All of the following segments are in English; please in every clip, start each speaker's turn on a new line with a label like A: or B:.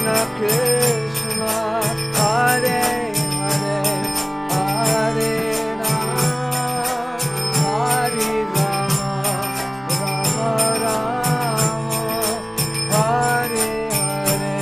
A: Krishna, Hare Hare, Hare Rama, Hare Rama, Rama Rama, Hare Hare.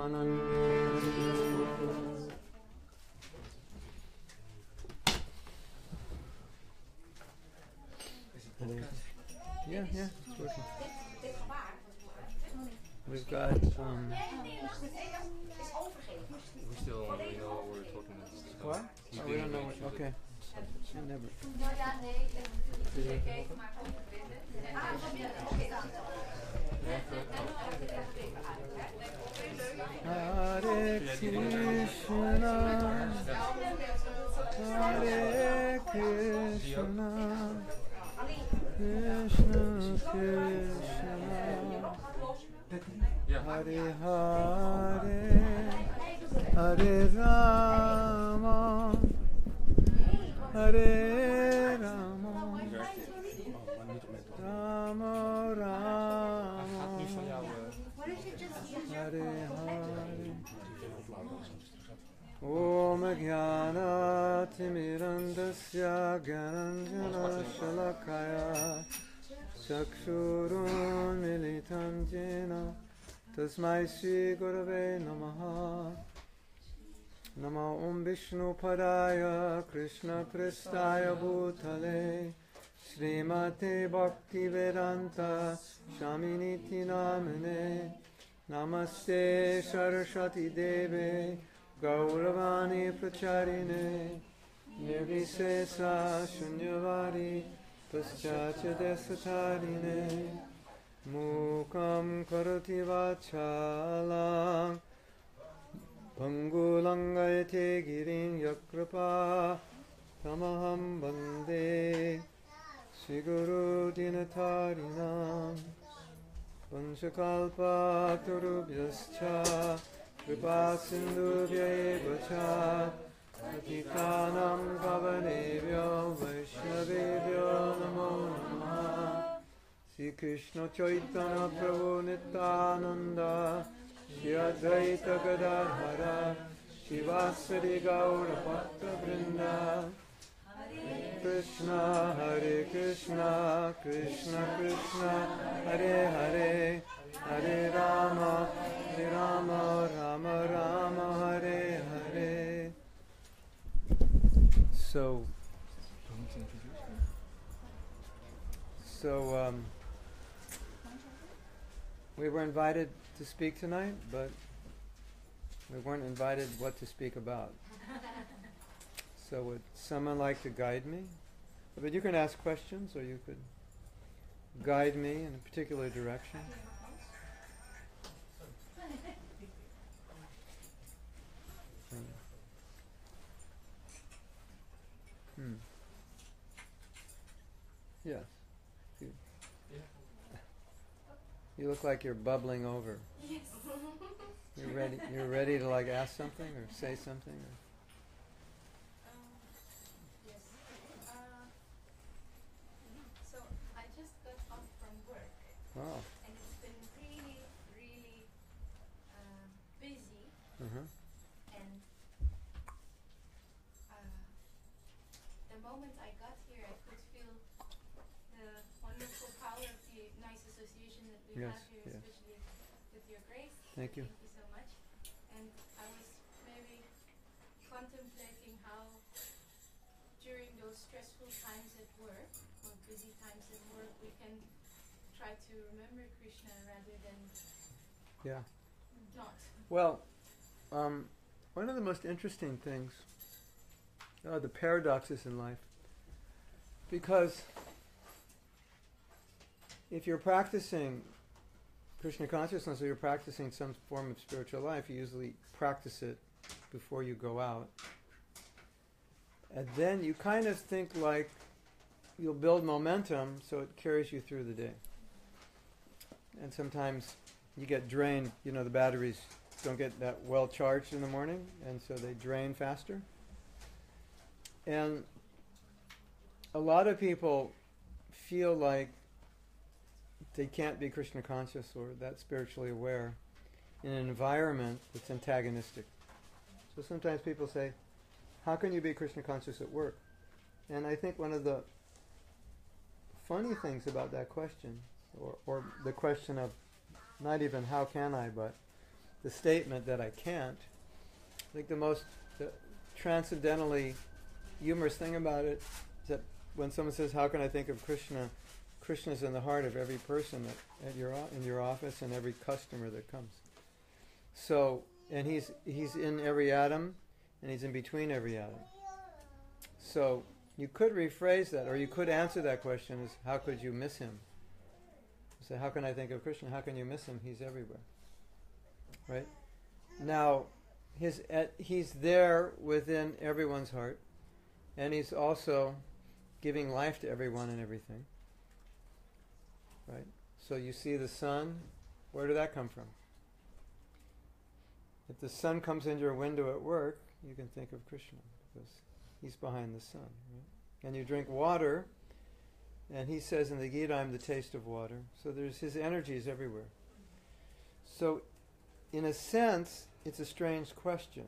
A: Yeah, it's working. We've got.
B: We still don't really know what we're talking about.
A: What? Oh, we don't know what. Okay. I never. Hare Krishna, Hare Krishna, Krishna Krishna, Hare Hare, Hare Rama, Hare Rama, Rama Rama, Hare Hare. Om Jnana Timirandasya Gyananjana Shalakaya Chakshurun Militam Jena Tasmai Shri Gurave Namaha. Namo Om Vishnu Padaya Krishna Prestaya Bhutale Srimate Bhakti Vedanta Shaminiti Namane Namaste Saraswati Deve Gauravani Pracharine Nirvisesa Shunyavadi Paschacha Desatarine Mukam Karoti Vachalang Pangulangayate Girin Yakrapa Tamaham Bande Siguru Dinatarinam Panchakalpa Turubhyascha Kripa Sindhubhya eva cha Patitanam Pavanebhyo Vaishnavebhyo Namo Namaha. Sri Krishna Chaitanya Prabhu Nityananda Shri Advaita Gadadhara Shivasari Gaura Bhakta Vrinda. Krishna Hare Krishna Krishna Krishna Hare Hare Hare Rama Hare Rama Rama Rama Hare Hare. So we were invited to speak tonight, but we weren't invited what to speak about. So would someone like to guide me? But you can ask questions, or you could guide me in a particular direction. Yes. You look like you're bubbling over.
C: Yes.
A: You're ready to like ask something or say something? Or?
C: Yes. So I just got off from work.
A: Oh.
C: And it's been really, really busy.
A: Uh-huh.
C: And the moment I got here, I could feel the wonderful power of the nice association that we
A: Yes,
C: have here,
A: yes.
C: especially with your grace.
A: Thank you.
C: Thank you so much. And I was maybe contemplating how during those stressful times at work, or busy times at work, we can try to remember Krishna rather than not.
A: Well, one of the most interesting things are the paradoxes in life. Because if you're practicing Krishna consciousness or you're practicing some form of spiritual life, you usually practice it before you go out. And then you kind of think like you'll build momentum so it carries you through the day. And sometimes you get drained, the batteries don't get that well charged in the morning, and so they drain faster. And a lot of people feel like they can't be Krishna conscious or that spiritually aware in an environment that's antagonistic. So sometimes people say, how can you be Krishna conscious at work? And I think one of the funny things about that question, or the question of not even how can I, but the statement that I can't. I think the transcendentally humorous thing about it is that when someone says, "How can I think of Krishna?" Krishna's in the heart of every person in your office and every customer that comes. So, and he's in every atom, and he's in between every atom. So you could rephrase that, or you could answer that question as, how could you miss him? So how can I think of Krishna? How can you miss him? He's everywhere. Right? Now, he's there within everyone's heart, and he's also giving life to everyone and everything. Right? So you see the sun, where did that come from? If the sun comes into your window at work, you can think of Krishna, because he's behind the sun. Right? And you drink water, and he says in the Gita, "I'm the taste of water." So there's his energy is everywhere. So, in a sense, it's a strange question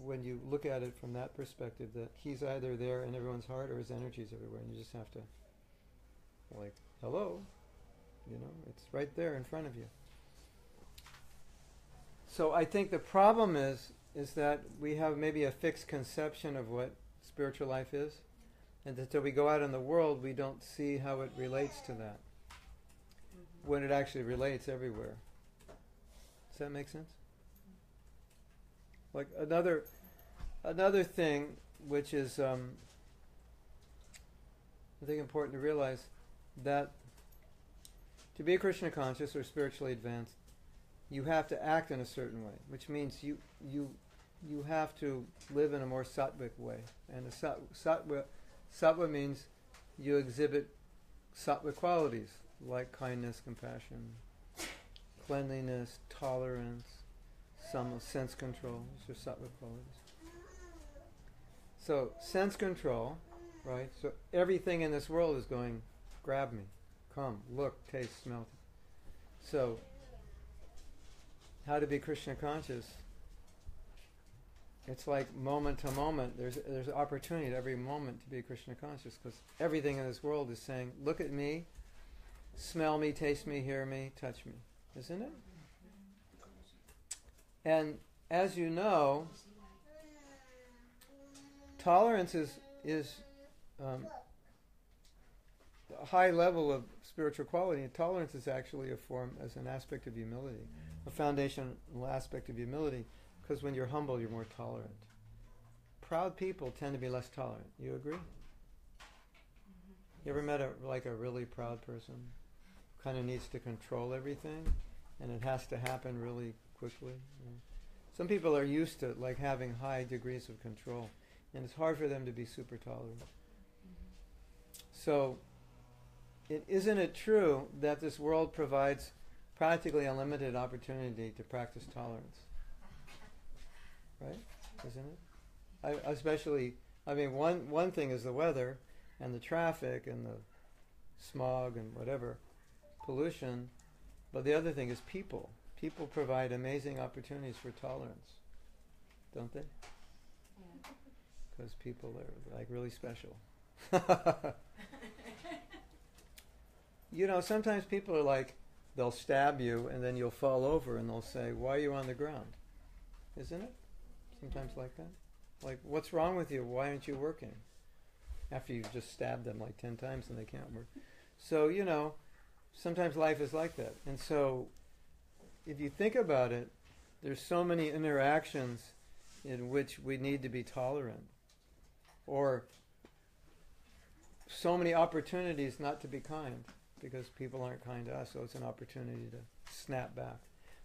A: when you look at it from that perspective, that he's either there in everyone's heart or his energy is everywhere, and you just have to, like, hello, it's right there in front of you. So I think the problem is that we have maybe a fixed conception of what spiritual life is, and until we go out in the world, we don't see how it relates to that, when it actually relates everywhere. Does that make sense? Like another thing which is I think important to realize, that to be Krishna conscious or spiritually advanced, you have to act in a certain way, which means you have to live in a more sattvic way. And sattva means you exhibit sattvic qualities like kindness, compassion, cleanliness, tolerance, some sense control. These are sattvic qualities. So sense control, right? So everything in this world is going, grab me, come, look, taste, smell. So how to be Krishna conscious? It's like moment to moment. There's opportunity at every moment to be Krishna conscious, because everything in this world is saying, look at me, smell me, taste me, hear me, touch me. Isn't it? And as you know, tolerance is a high level of spiritual quality, and tolerance is actually as an aspect of humility, a foundational aspect of humility, because when you're humble, you're more tolerant. Proud people tend to be less tolerant. You agree? You ever met a really proud person? Kind of needs to control everything, and it has to happen really quickly. Some people are used to having high degrees of control, and it's hard for them to be super tolerant. So, isn't it true that this world provides practically unlimited opportunity to practice tolerance? Right? Isn't it? One thing is the weather and the traffic and the smog and whatever, pollution, but the other thing is people. People provide amazing opportunities for tolerance, don't they? Because people are really special. Sometimes people are they'll stab you and then you'll fall over and they'll say, "Why are you on the ground?" Isn't it? Sometimes like that. What's wrong with you? Why aren't you working? After you've just stabbed them 10 times and they can't work. So, sometimes life is like that. And so, if you think about it, there's so many interactions in which we need to be tolerant. Or so many opportunities not to be kind, because people aren't kind to us, so it's an opportunity to snap back.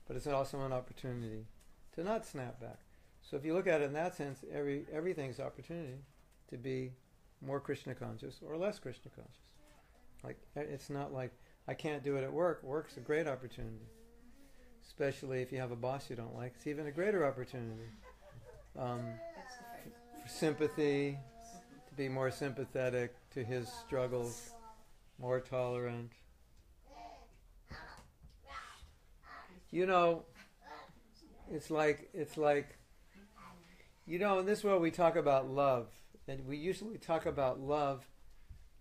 A: But it's also an opportunity to not snap back. So if you look at it in that sense, everything's opportunity to be more Krishna conscious or less Krishna conscious. It's not like, I can't do it at work. Work's a great opportunity. Especially if you have a boss you don't like. It's even a greater opportunity. For sympathy, to be more sympathetic to his struggles, more tolerant. It's like in this world we talk about love, and we usually talk about love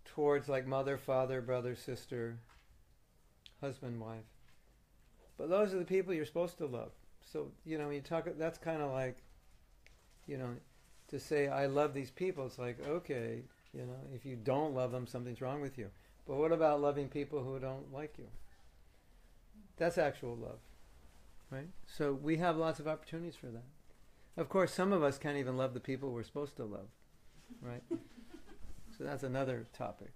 A: towards mother, father, brother, sister, husband, wife. But those are the people you're supposed to love. So, you talk, that's kind of like, to say, I love these people, it's like, okay, if you don't love them, something's wrong with you. But what about loving people who don't like you? That's actual love, right? So we have lots of opportunities for that. Of course, some of us can't even love the people we're supposed to love, right? So that's another topic.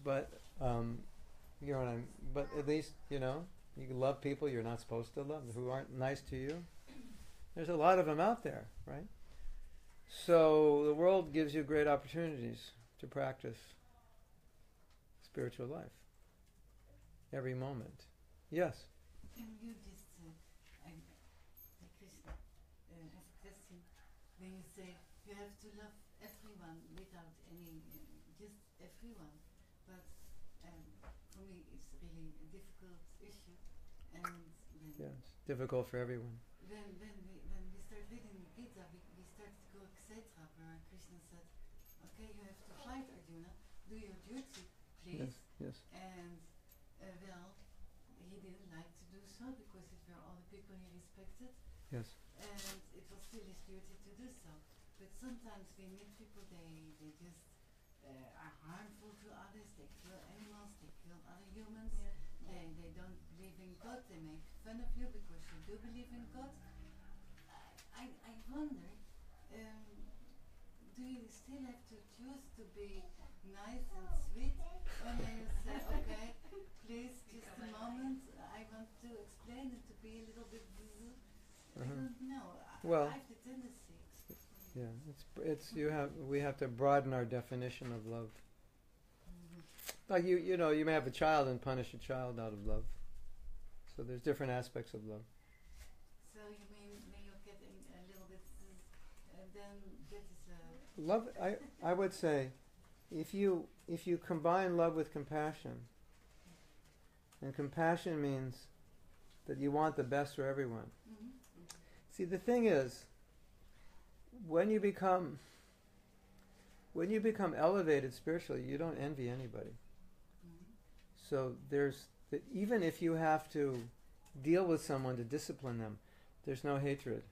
A: But, but at least, you can love people you're not supposed to love, who aren't nice to you. There's a lot of them out there, right? So the world gives you great opportunities to practice spiritual life every moment. Yes?
D: Can you just, Krishna, ask a question? When you say you have to love everyone without any, just everyone, but for me it's really a difficult issue. And
A: Yes, difficult for everyone.
D: When we start reading the Gita, we start to go etc. where Krishna said, okay, you have to fight, Arjuna, do your duty, please.
A: Yes.
D: And he didn't like to do so because it were all the people he respected.
A: Yes.
D: And it was still his duty to do so. But sometimes we meet people, they just are harmful to others, they kill animals, they kill other humans, they don't believe in God, they make fun of you because you do believe in God. I wonder, do you still have to choose to be nice and sweet when you say, okay, please, just a moment, I want to explain it to be a little bit busy. I don't know.
A: Well,
D: I have the tendency.
A: Yeah, we have to broaden our definition of love. Like you may have a child and punish a child out of love. So there's different aspects of love.
D: So you mean when you're getting a little bit, then that is a
A: Love, I would say, if you combine love with compassion, and compassion means that you want the best for everyone. See, the thing is, when you become elevated spiritually, you don't envy anybody. So even if you have to deal with someone to discipline them, there's no hatred,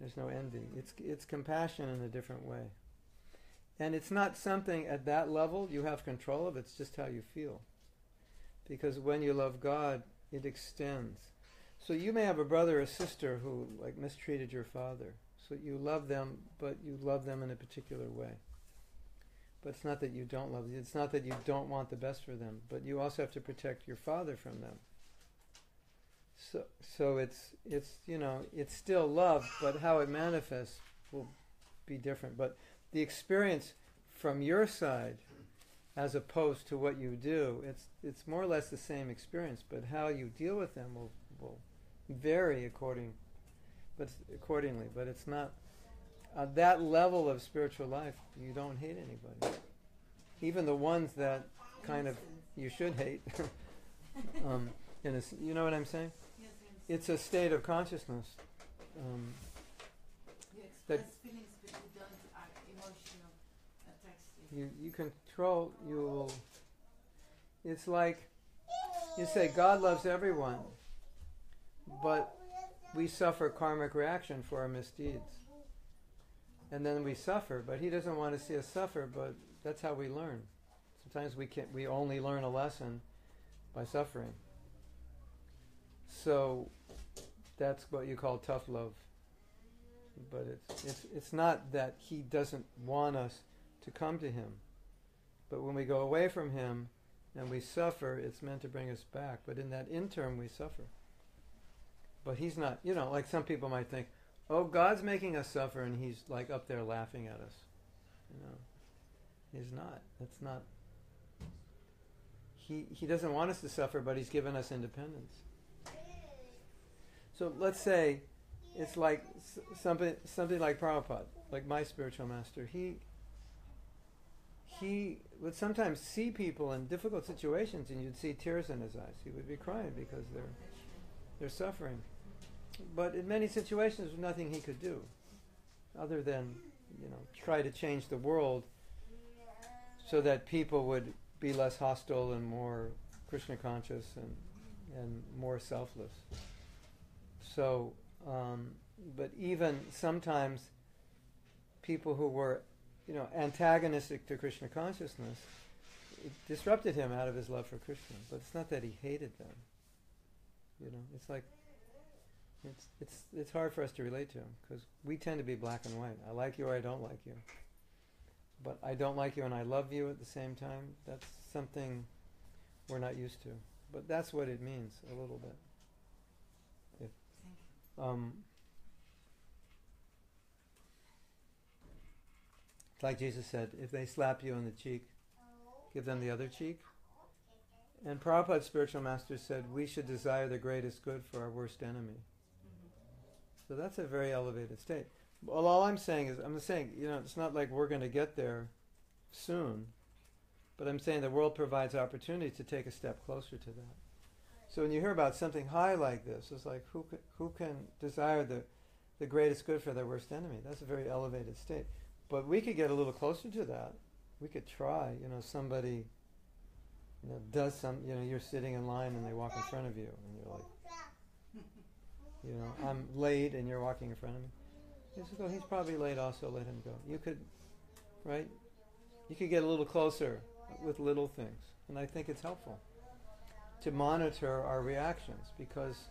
A: there's no envy. It's compassion in a different way, and it's not something at that level you have control of. It's just how you feel, because when you love God, it extends. So you may have a brother or sister who mistreated your father. So you love them, but you love them in a particular way. But it's not that you don't love them. It's not that you don't want the best for them. But you also have to protect your father from them. So it's still love, but how it manifests will be different. But the experience from your side, as opposed to what you do, it's more or less the same experience. But how you deal with them will vary accordingly. But it's not at that level of spiritual life. You don't hate anybody, even the ones that kind of you should hate. You know what I'm saying?
D: yes,
A: It's a state of consciousness.
D: you express feelings, but you don't are emotional attached.
A: You control. It's like you say God loves everyone, but we suffer karmic reaction for our misdeeds. And then we suffer, but He doesn't want to see us suffer, but that's how we learn. Sometimes we only learn a lesson by suffering. So that's what you call tough love. But it's not that He doesn't want us to come to Him. But when we go away from Him and we suffer, it's meant to bring us back. But in that interim we suffer. But He's not, like some people might think, oh, God's making us suffer and He's up there laughing at us. He's not. That's not. He doesn't want us to suffer, but He's given us independence. So let's say it's like something like Prabhupada, like my spiritual master. He would sometimes see people in difficult situations and you'd see tears in his eyes. He would be crying because they're suffering. But in many situations, there's nothing he could do other than, try to change the world so that people would be less hostile and more Krishna conscious and more selfless. So But even sometimes people who were, antagonistic to Krishna consciousness, it disrupted him out of his love for Krishna. But it's not that he hated them. It's like it's hard for us to relate to him because we tend to be black and white. I like you or I don't like you. But I don't like you and I love you at the same time. That's something we're not used to. But that's what it means a little bit. It's like Jesus said, if they slap you on the cheek, give them the other cheek. And Prabhupada's spiritual master said we should desire the greatest good for our worst enemy. So that's a very elevated state. Well, all I'm saying is, it's not like we're going to get there soon, but I'm saying the world provides opportunity to take a step closer to that. So when you hear about something high like this, it's like who can desire the greatest good for their worst enemy? That's a very elevated state. But we could get a little closer to that. We could try. Somebody does you're sitting in line and they walk in front of you, and you're like, I'm late and you're walking in front of me. He's probably late also, let him go. You could, right? You could get a little closer with little things. And I think it's helpful to monitor our reactions, because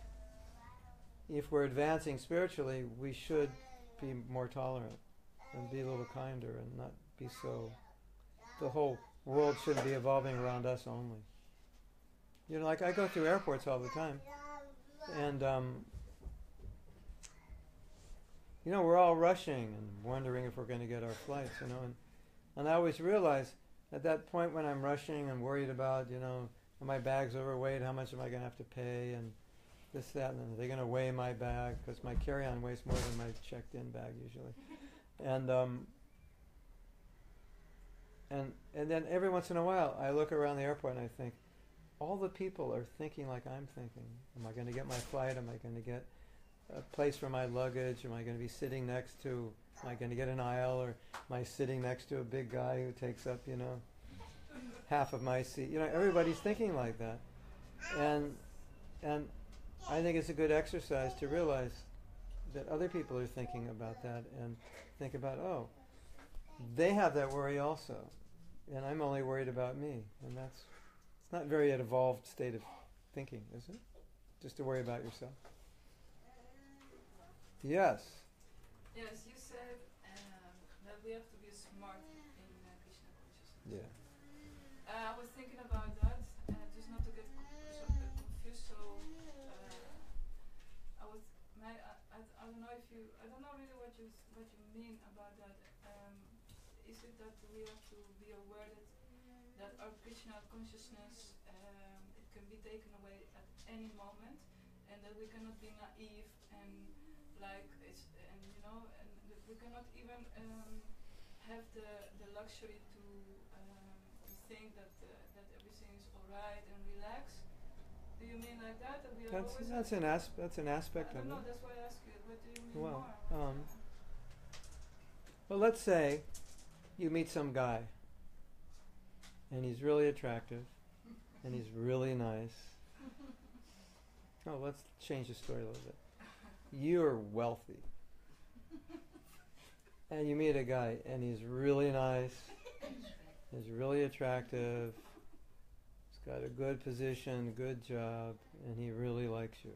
A: if we're advancing spiritually, we should be more tolerant and be a little kinder and not be so... The whole world shouldn't be evolving around us only. Like I go through airports all the time, and we're all rushing and wondering if we're going to get our flights, and I always realize at that point when I'm rushing and worried about, are my bags overweight, how much am I going to have to pay, and this, that, and then are they going to weigh my bag, because my carry-on weighs more than my checked-in bag usually. And then every once in a while I look around the airport and I think, all the people are thinking like I'm thinking. Am I going to get my flight? Am I going to get a place for my luggage? Am I going to be sitting next to, am I going to get an aisle, or am I sitting next to a big guy who takes up, half of my seat? Everybody's thinking like that. And I think it's a good exercise to realize that other people are thinking about that, and think about, they have that worry also, and I'm only worried about me. And it's not very an evolved state of thinking, is it? Just to worry about yourself. Yes.
E: Yes, you said that we have to be smart in Krishna consciousness.
A: Yeah.
E: I was thinking about that, just not to get confused. So I don't know if you, I don't know really what you mean about that. Is it that we have to be aware that our Krishna consciousness, it can be taken away at any moment, and that we cannot be naive and we cannot even have the luxury to think that everything is all right and relax. Do you mean like that? That we are
A: That's an aspect of it.
E: No, that's why I ask you. What do you mean
A: Well,
E: more?
A: well, let's say you meet some guy, and he's really attractive, and he's really nice. Oh, let's change the story a little bit. You're wealthy, and you meet a guy, and he's really nice, he's really attractive, he's got a good position, good job, and he really likes you.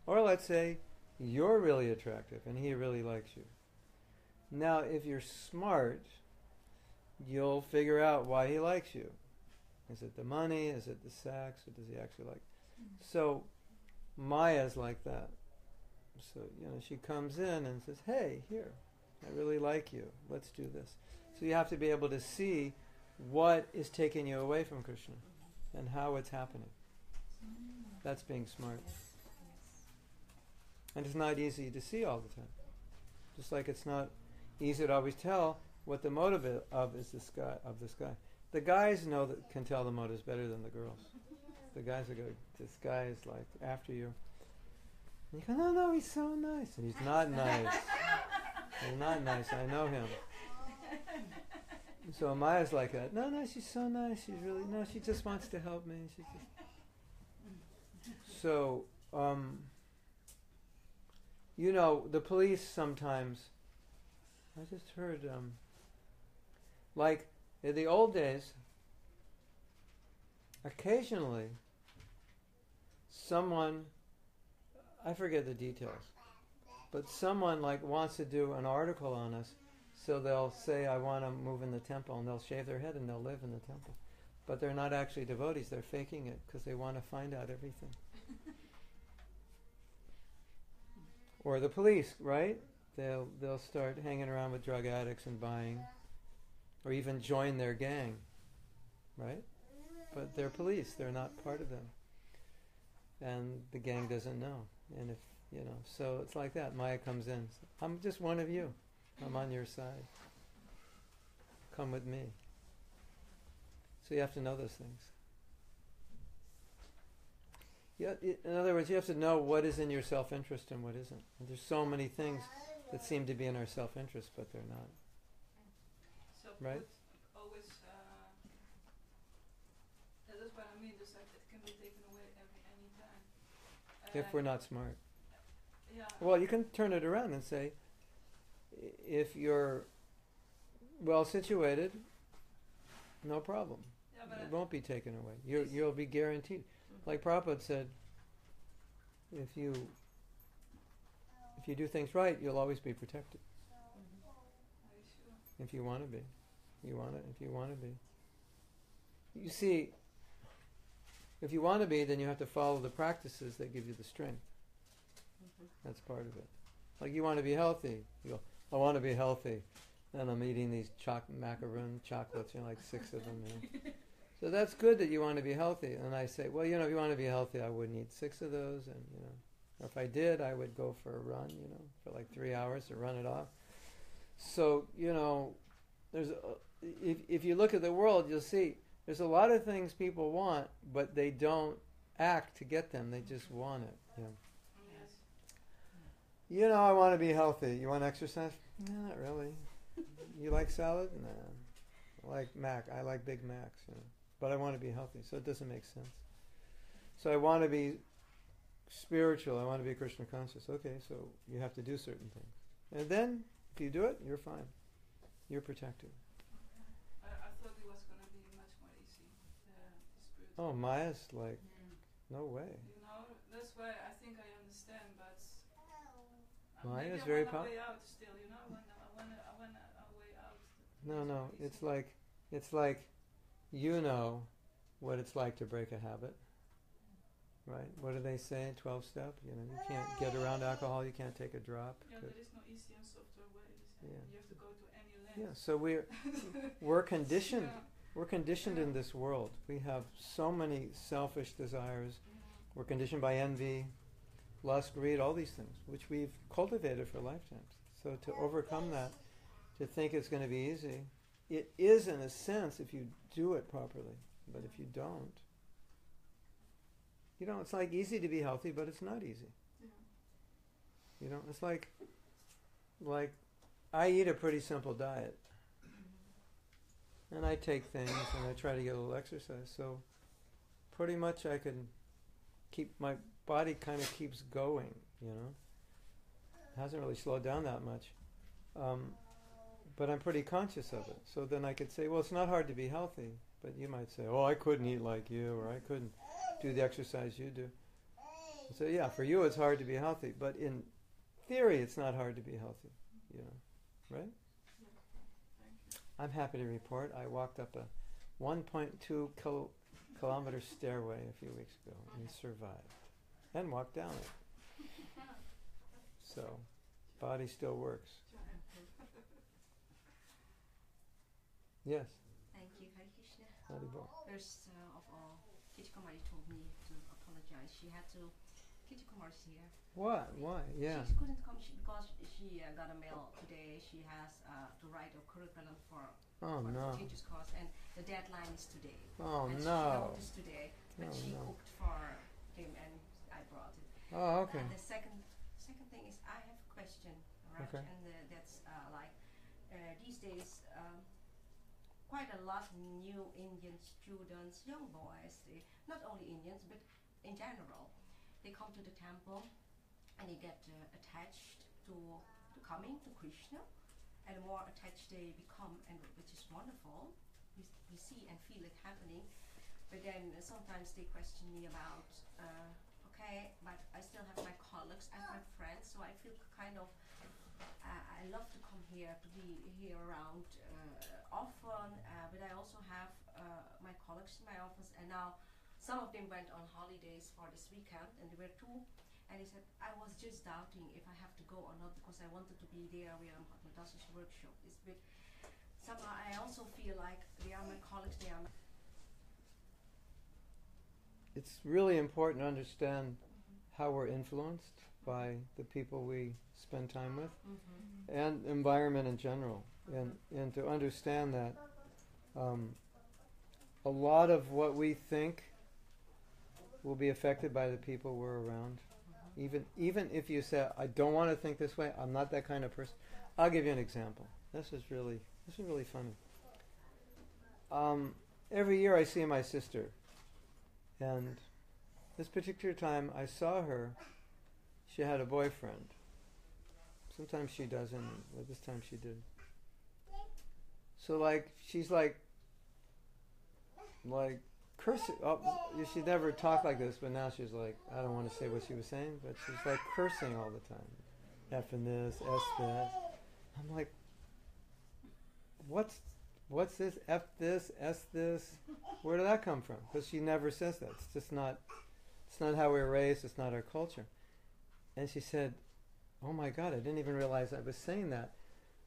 A: Or let's say you're really attractive and he really likes you. Now, if you're smart, you'll figure out why he likes you. Is it the money? Is it the sex? Or does he actually like? So Maya's like that. So, she comes in and says, hey, here, I really like you. Let's do this. So you have to be able to see what is taking you away from Krishna and how it's happening. That's being smart. And it's not easy to see all the time. Just like it's not easy to always tell what the motive of this guy. The guys can tell the motives better than the girls. The guys are go, this guy is like after you. And you go, no, he's so nice. And he's not nice. He's not nice. I know him. So Maya's like that. No, she's so nice. She's really, she just wants to help me. She's just, So, you know, the police sometimes, I just heard, like in the old days, occasionally someone, I forget the details, but someone like wants to do an article on us, so they'll say, I want to move in the temple, and they'll shave their head and they'll live in the temple. But they're not actually devotees, they're faking it because they want to find out everything. Or the police, right? They'll start hanging around with drug addicts and buying, or even join their gang, right? But they're police, they're not part of them. And the gang doesn't know. And if, you know, so it's like that. Maya comes in. I'm just one of you. I'm on your side. Come with me. So you have to know those things. Yeah, in other words, you have to know what is in your self-interest and what isn't. And there's so many things that seem to be in our self-interest, but they're not.
E: So
A: Right?
E: Always, that's what I mean. Just like it can be taken away any time.
A: If we're not smart.
E: Yeah.
A: Well, you can turn it around and say, if you're well situated, no problem.
E: Yeah, but
A: It won't be taken away. You'll be guaranteed. Like Prabhupada said, if you do things right, you'll always be protected.
E: Are you sure?
A: If you want to be. If you want to be. You see, if you want to be, then you have to follow the practices that give you the strength. That's part of it. Like you want to be healthy. You go, I want to be healthy. Then I'm eating these macaroon chocolates, you know, like 6 of them. You know. So that's good that you want to be healthy. And I say, well, you know, if you want to be healthy, I wouldn't eat 6 of those. And, you know, or if I did, I would go for a run, you know, for like 3 hours to run it off. So, you know, if you look at the world, you'll see there's a lot of things people want, but they don't act to get them. They just want it. You know.
E: Yes.
A: You know, I want to be healthy. You want to exercise? No, not really. You like salad? No. I like Big Macs, you know. But I want to be healthy, so it doesn't make sense. So I want to be spiritual. I want to be Krishna conscious. Okay, so you have to do certain things. And then, if you do it, you're fine. You're protected.
E: I thought it was going to be much more easy, the spiritual.
A: Oh, Maya's like, no way.
E: You know, that's why I think I understand, but
A: Maya is
E: maybe
A: very
E: I want a
A: powerful.
E: way out still, you know, I want a way out.
A: No, it's like you know what it's like to break a habit, right? What do they say? 12-step. You know, you can't get around alcohol. You can't take a drop.
E: Yeah, there is no easy and softer ways.
A: Yeah.
E: You have to go to any length.
A: Yeah. So we're conditioned.
E: Yeah.
A: We're conditioned in this world. We have so many selfish desires. We're conditioned by envy, lust, greed, all these things, which we've cultivated for lifetimes. So to overcome that, to think it's going to be easy, it is in a sense if you do it properly. But if you don't, you know, it's like easy to be healthy, but it's not easy.
E: Yeah.
A: You know, it's like I eat a pretty simple diet. And I take things and I try to get a little exercise. So pretty much I can keep, my body kind of keeps going, you know. It hasn't really slowed down that much. But I'm pretty conscious of it. So then I could say, well, it's not hard to be healthy. But you might say, oh, I couldn't eat like you, or I couldn't do the exercise you do. So yeah, for you it's hard to be healthy. But in theory, it's not hard to be healthy, you know, right? I'm happy to report I walked up a 1.2 kilometer stairway a few weeks ago and survived. And walked down it. So, body still works. Yes.
F: Thank you, Hare Krishna.
A: Haribol.
F: First of all, Kitty Kumari told me to apologize. She had to. Kitty Kumar's here.
A: What? Why? Yeah.
F: She couldn't come because she got a mail today. She has to write a curriculum for
A: no.
F: teachers course, and the deadline is today.
A: Oh,
F: and
A: no.
F: She noticed today, but
A: Oh,
F: she
A: no.
F: cooked for him, and I brought it.
A: Oh, okay.
F: The second thing is I have a question, right?
A: Okay.
F: And that's like these days. Quite a lot new Indian students, young boys, not only Indians, but in general, they come to the temple and they get attached to coming to Krishna, and the more attached they become, and which is wonderful, we see and feel it happening. But then sometimes they question me about, okay, but I still have my colleagues and my friends, so I feel kind of, I love to come here, to be here around often, but I also have my colleagues in my office, and now some of them went on holidays for this weekend, and there were two, and they said, I was just doubting if I have to go or not, because I wanted to be there where Mahatma does his workshop. But somehow I also feel like they are my colleagues, they are my...
A: It's really important to understand how we're influenced by the people we spend time with and environment in general, and to understand that a lot of what we think will be affected by the people we're around. Even if you say, I don't want to think this way, I'm not that kind of person. I'll give you an example. This is really funny. Every year I see my sister, and this particular time I saw her, she had a boyfriend. Sometimes she doesn't, but this time she did. So she's like cursing. Oh, she never talked like this, but now she's like, I don't want to say what she was saying, but she's like cursing all the time. F-ing this, S this. I'm like, what's this? F this, S this? Where did that come from? Because she never says that. It's just not, it's not how we were raised, it's not our culture. And she said, oh my God, I didn't even realize I was saying that.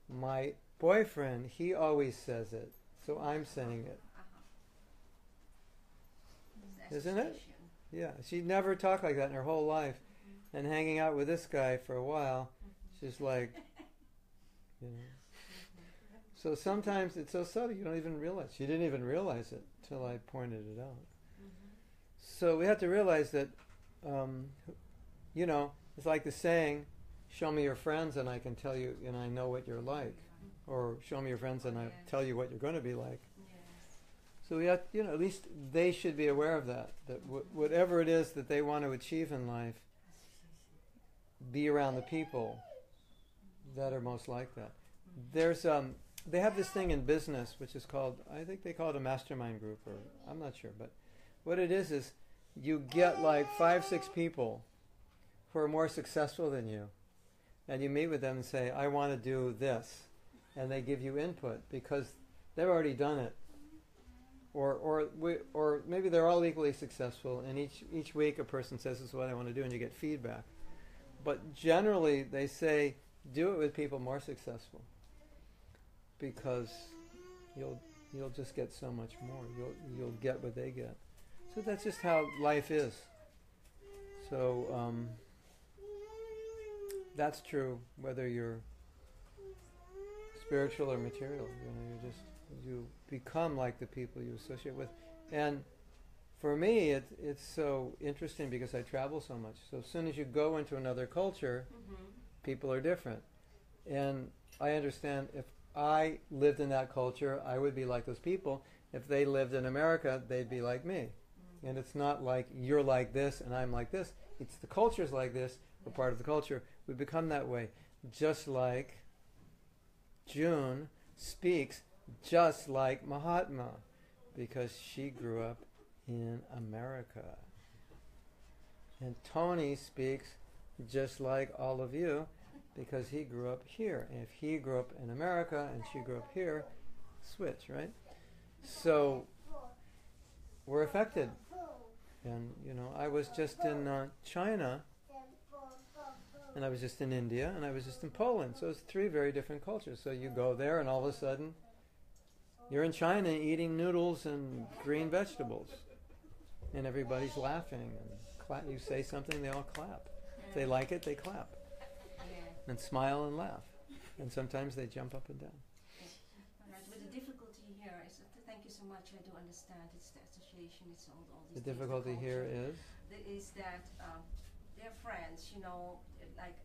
A: My boyfriend, he always says it, so I'm saying it. Isn't it? Yeah, she never talked like that in her whole life. And hanging out with this guy for a while, she's like, you know. So sometimes it's so subtle you don't even realize. She didn't even realize it till I pointed it out. So we have to realize that, you know, it's like the saying, show me your friends and I can tell you, and I know what you're like. Or show me your friends and I tell you what you're going to be like. So we have, you know, at least they should be aware of that. That whatever it is that they want to achieve in life, be around the people that are most like that. There's they have this thing in business which is called, I think they call it a Mastermind Group, or I'm not sure, but what it is you get like 5-6 people who are more successful than you, and you meet with them and say, I want to do this, and they give you input because they've already done it. Or maybe they're all equally successful, and each week a person says, this is what I want to do, and you get feedback. But generally they say, do it with people more successful, because you'll just get so much more. You'll get what they get. So that's just how life is. So that's true whether you're spiritual or material. You know, you become like the people you associate with. And for me, it's so interesting because I travel so much. So as soon as you go into another culture, people are different. And I understand if I lived in that culture, I would be like those people. If they lived in America, they'd be like me. And it's not like you're like this and I'm like this. It's the culture's like this. We're part of the culture. We become that way. Just like June speaks just like Mahatma, because she grew up in America. And Tony speaks just like all of you, because he grew up here. And if he grew up in America and she grew up here, switch, right? So we're affected. And, you know, I was just in China, and I was just in India, and I was just in Poland. So it's 3 very different cultures. So you go there, and all of a sudden, you're in China eating noodles and green vegetables. And everybody's laughing. And you say something, they all clap. If they like it, they clap. And smile and laugh. And sometimes they jump up and down.
F: Right, but the difficulty here is, thank you so much, I do understand, it's the association, it's all these
A: The difficulty here is?
F: Is that they're friends, you know, like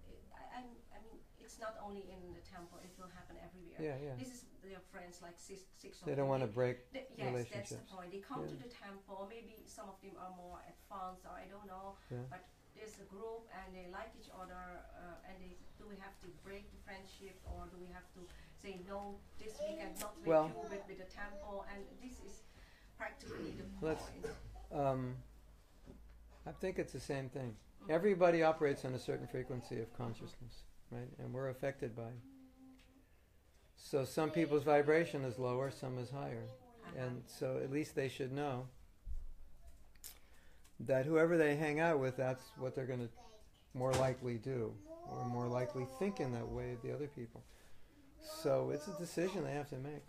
F: I mean, it's not only in the temple; it will happen everywhere.
A: Yeah, yeah.
F: This is their friends, like six of
A: They
F: them.
A: don't want to break
F: Yes,
A: relationships.
F: that's the point. They come
A: Yeah.
F: to the temple. Maybe some of them are more advanced, or I don't know.
A: Yeah.
F: But there's a group, and they like each other. And they do we have to break the friendship, or do we have to say no? This weekend, not with
A: Well-
F: you, but with the temple. And this is practically the
A: Let's-
F: point.
A: I think it's the same thing. Everybody operates on a certain frequency of consciousness, right? And we're affected by it. So some people's vibration is lower, some is higher. And so at least they should know that whoever they hang out with, that's what they're going to more likely do, or more likely think in that way of the other people. So it's a decision they have to make.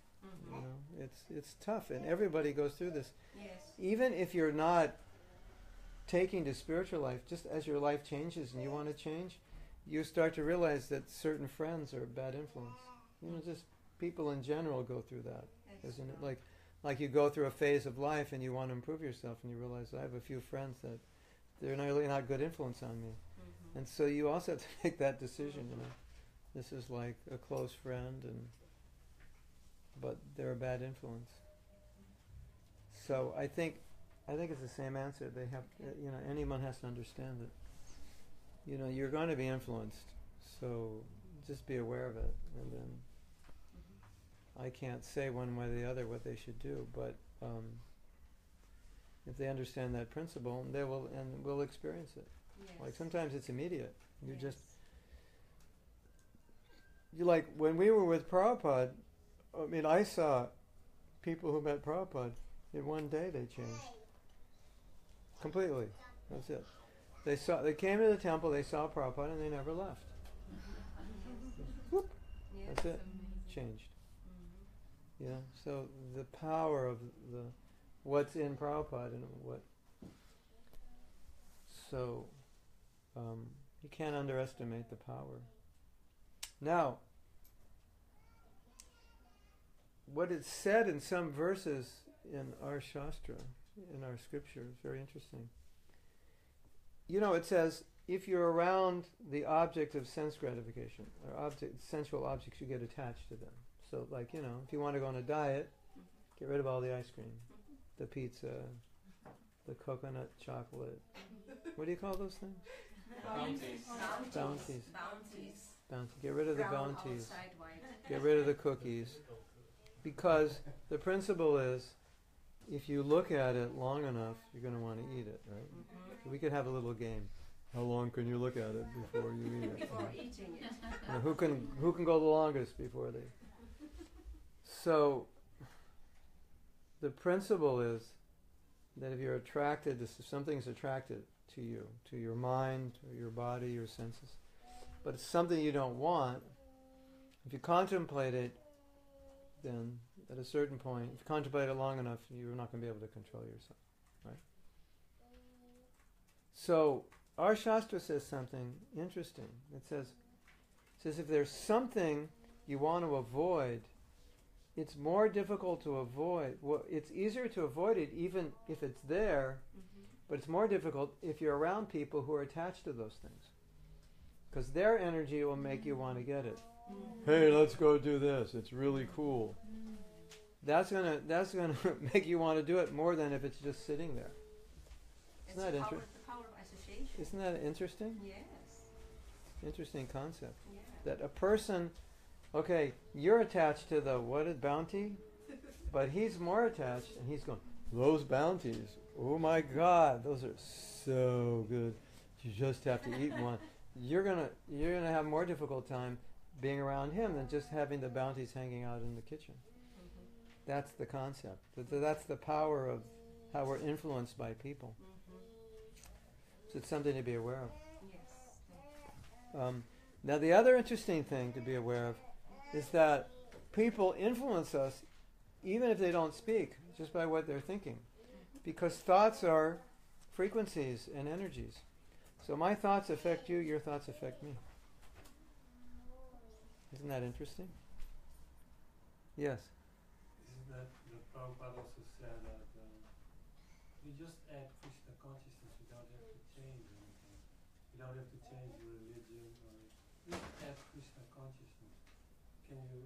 A: You know, it's tough, and everybody goes through this.
F: Yes.
A: Even if you're not taking to spiritual life, just as your life changes and you want to change, you start to realize that certain friends are a bad influence. You know, just people in general go through that, isn't it? Like you go through a phase of life and you want to improve yourself, and you realize I have a few friends that they're really not good influence on me, and so you also have to make that decision. You know, this is like a close friend, but they're a bad influence. So I think it's the same answer. They have, you know, anyone has to understand that, you know, you're going to be influenced. So just be aware of it. And then I can't say one way or the other what they should do, but if they understand that principle, they will experience it.
F: Yes.
A: Like sometimes it's immediate. You like when we were with Prabhupada, I mean, I saw people who met Prabhupada in one day they changed. Completely. That's it. They came to the temple, they saw Prabhupada, and they never left. Whoop.
F: Yes.
A: That's it. Changed. Yeah. So the power of what's in Prabhupada and what. So you can't underestimate the power. Now, what is said in some verses in our Shastra, in our scripture, is very interesting. You know, it says, if you're around the object of sense gratification, or sensual objects, you get attached to them. So, like, you know, if you want to go on a diet, get rid of all the ice cream, the pizza, the coconut chocolate. What do you call those things? Bounties. Bounty. Get rid of the
F: Brown
A: bounties.
F: outside, white.
A: Get rid of the cookies. Because the principle is, if you look at it long enough, you're going to want to eat it, right? So we could have a little game. How long can you look at it before you eat it?
F: Before eating it.
A: You know, who can go the longest before they? So the principle is that if you're attracted to something's attracted to you, to your mind, or your body, your senses, but it's something you don't want, if you contemplate it, then at a certain point, if you contemplate it long enough, you're not going to be able to control yourself, right? So our Shastra says something interesting. It says if there's something you want to avoid, it's more difficult to avoid. Well, it's easier to avoid it even if it's there, but it's more difficult if you're around people who are attached to those things. Because their energy will make you want to get it. Hey, let's go do this. It's really cool. That's gonna make you want to do it more than if it's just sitting there. Isn't that interesting?
F: The power of association.
A: Isn't that interesting?
F: Yes.
A: Interesting concept.
F: Yeah.
A: That a person, okay, you're attached to the bounty, but he's more attached, and he's going, those bounties, oh my God, those are so good. You just have to eat one. You're gonna have more difficult time being around him than just having the bounties hanging out in the kitchen. That's the concept. That's the power of how we're influenced by people. So it's something to be aware of.
F: Yes.
A: Now the other interesting thing to be aware of is that people influence us even if they don't speak, just by what they're thinking. Because thoughts are frequencies and energies. So my thoughts affect you, your thoughts affect me. Isn't that interesting? Yes.
G: Isn't that Prabhupada also said that you just add Krishna consciousness without have to change anything. You don't have to change your religion or Look at Krishna consciousness. Can you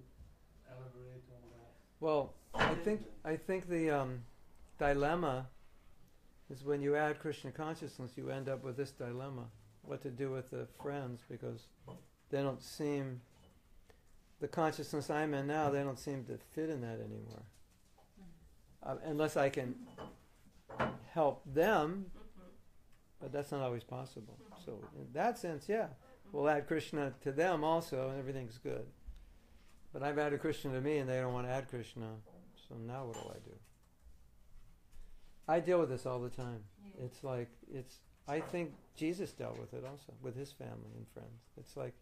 G: elaborate on that?
A: Well, I think the dilemma is when you add Krishna consciousness, you end up with this dilemma: what to do with the friends, because they don't seem, the consciousness I'm in now, they don't seem to fit in that anymore. Unless I can help them, but that's not always possible. So in that sense, yeah, we'll add Krishna to them also, and everything's good. But I've added Krishna to me, and they don't want to add Krishna. So now what do I do? I deal with this all the time.
F: Yeah.
A: It's like, I think Jesus dealt with it also, with his family and friends. It's like,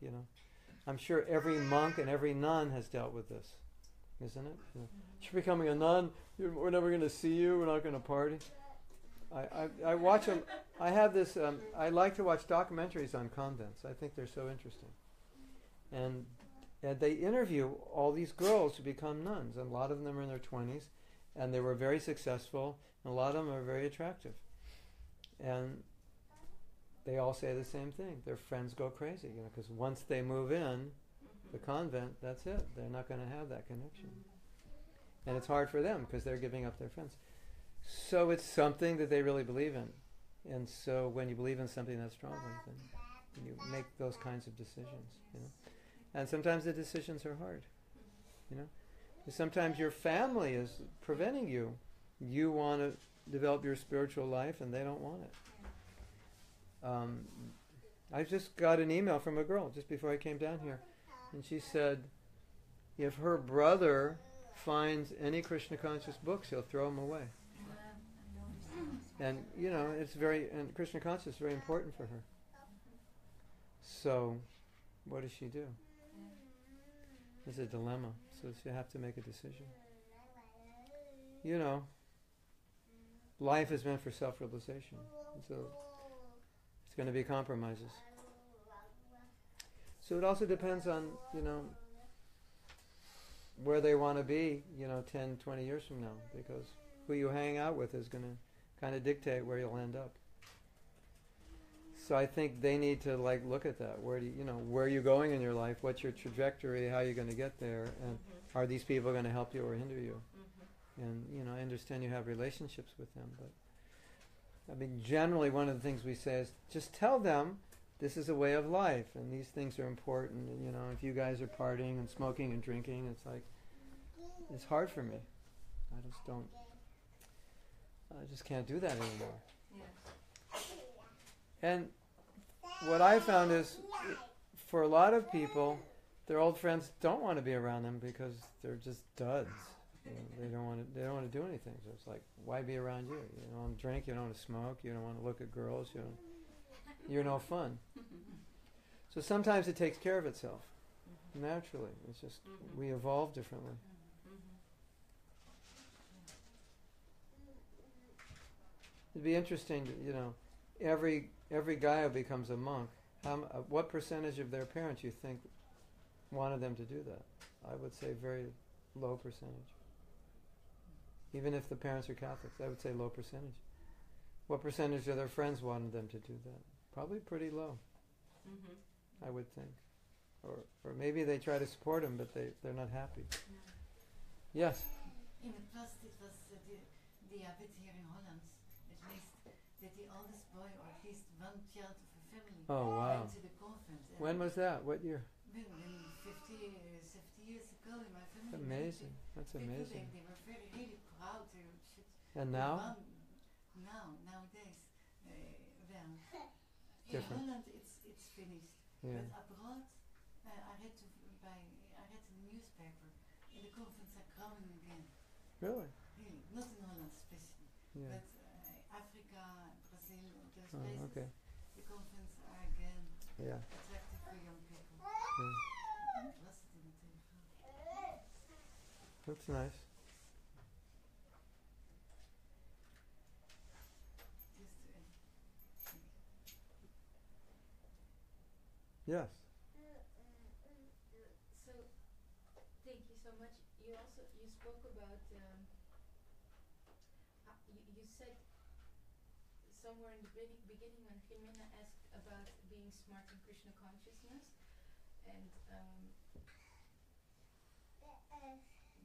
A: I'm sure every monk and every nun has dealt with this, isn't it? You're becoming a nun, we're never going to see you, we're not going to party. I watch them, I have this, I like to watch documentaries on convents. I think they're so interesting. And they interview all these girls who become nuns, and a lot of them are in their 20s, and they were very successful, and a lot of them are very attractive. And they all say the same thing. Their friends go crazy, because once they move in the convent, that's it. They're not going to have that connection. And it's hard for them, because they're giving up their friends. So it's something that they really believe in. And so when you believe in something that strongly, then you make those kinds of decisions, And sometimes the decisions are hard, Sometimes your family is preventing you. You want to develop your spiritual life, and they don't want it. I just got an email from a girl just before I came down here, and she said if her brother finds any Krishna conscious books, he'll throw them away. And and Krishna consciousness is very important for her. So what does she do? It's a dilemma. So she have to make a decision. Life is meant for self-realization. So it's going to be compromises. So it also depends on, where they want to be, 10, 20 years from now. Because who you hang out with is going to kind of dictate where you'll end up. So I think they need to look at that. Where are you going in your life? What's your trajectory? How are you going to get there? And are these people going to help you or hinder you? And I understand you have relationships with them, but generally one of the things we say is just tell them this is a way of life, and these things are important. And if you guys are partying and smoking and drinking, it's hard for me. I just can't do that anymore.
F: Yes.
A: And what I found is, for a lot of people, their old friends don't want to be around them because they're just duds. They don't want to do anything. So it's like, why be around you? You don't want to drink. You don't want to smoke. You don't want to look at girls. You're no fun. So sometimes it takes care of itself naturally. It's just we evolve differently. It'd be interesting to, every guy who becomes a monk, what percentage of their parents you think wanted them to do that? I would say very low percentage. Even if the parents are Catholics, I would say low percentage. What percentage of their friends wanted them to do that? Probably pretty low, I would think. Or maybe they try to support them, but they're not happy. Yes?
D: In the past it was the habit here in Holland, at least, that the oldest boy, or at least one child of a family, went to the convent.
A: When was that? What year?
D: When 50, 70 years ago in my family.
A: Amazing. That's amazing.
D: They were really proud to.
A: And now?
D: Nowadays, in
A: Different.
D: Holland it's finished.
A: Yeah.
D: But abroad, I read in the newspaper, and the convents are growing again.
A: Really?
D: Really, not in Holland especially,
A: Yeah.
D: but Africa, Brazil, those
A: Oh,
D: places,
A: okay.
D: the convents are again
A: Yeah.
D: attractive for young people.
A: Yeah.
D: Lost it in the telephone.
A: That's nice.
D: Just to end.
A: Yes.
C: So, thank you so much. You spoke about, you said somewhere in the beginning when Jimena asked about being smart in Krishna consciousness, and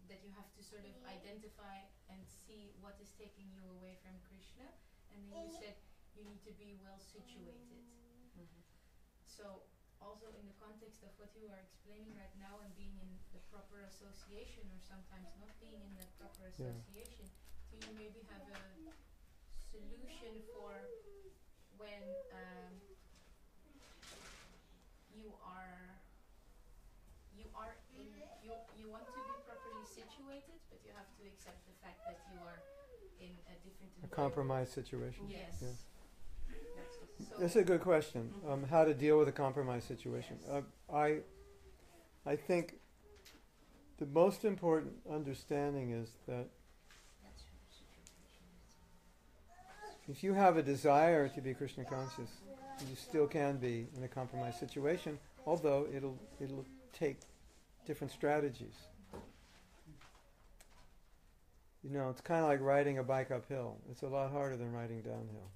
C: that you have to sort of identify and see what is taking you away from Krishna, and then you said you need to be well situated. So also in the context of what you are explaining right now and being in the proper association or sometimes not being in that proper association, do you maybe have a solution for when you want to be properly situated, but you have to accept the fact that you are in a different
A: A compromised situation.
C: Yes.
A: Yeah.
C: So
A: That's a good question. How to deal with a compromised situation.
C: Yes.
A: I think the most important understanding is that if you have a desire to be Krishna conscious, you still can be in a compromised situation, although it'll take different strategies. You know, it's kind of like riding a bike uphill. It's a lot harder than riding downhill.